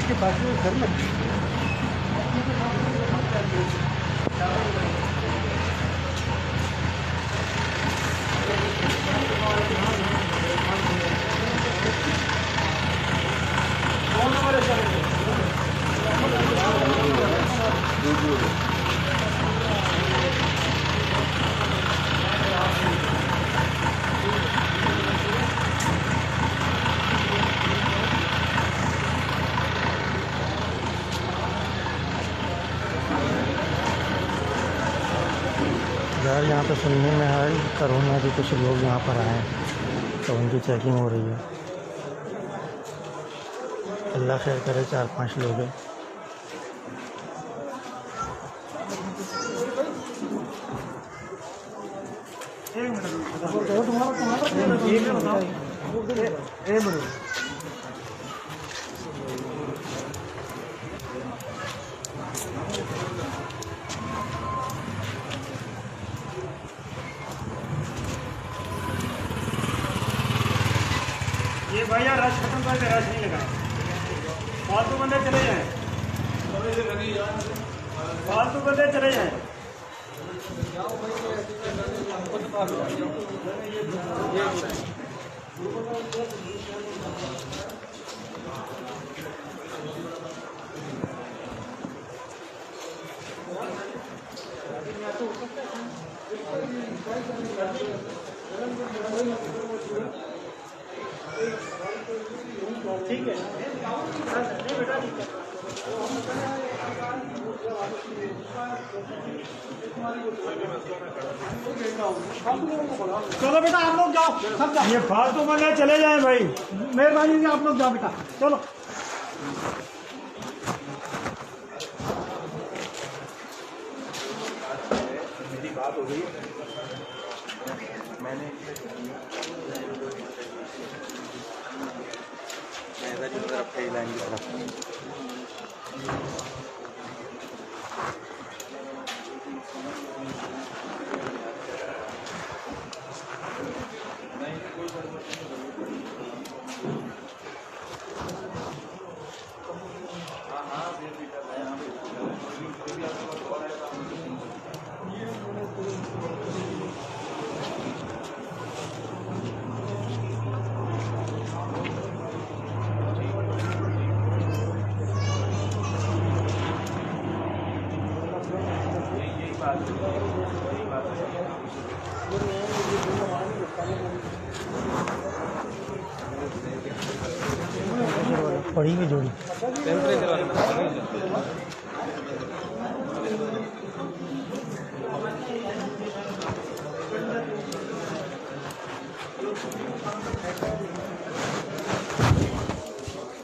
के बाजू में घर में यार यहाँ पे सुनने में आया कोरोना के कुछ लोग यहाँ पर आए हैं तो उनकी चेकिंग हो रही है। अल्लाह खैर करे, 4-5 लोग हैं। ये भैया रश खत्म करके रश नहीं लगा, फालतू बंदे चले जाए, फालतू बंदे चले जाए। ठीक है चलो बेटा, आप लोग जाओ, सब जाओ। ये फालतू बंदे चले जाए भाई, मेहरबानी से आप लोग जाओ बेटा, चलो। मेरी बात हो गई, मैंने जो तरफ थे लाइन की तरफ पड़ी हुई जोड़ी। टेम्परेचर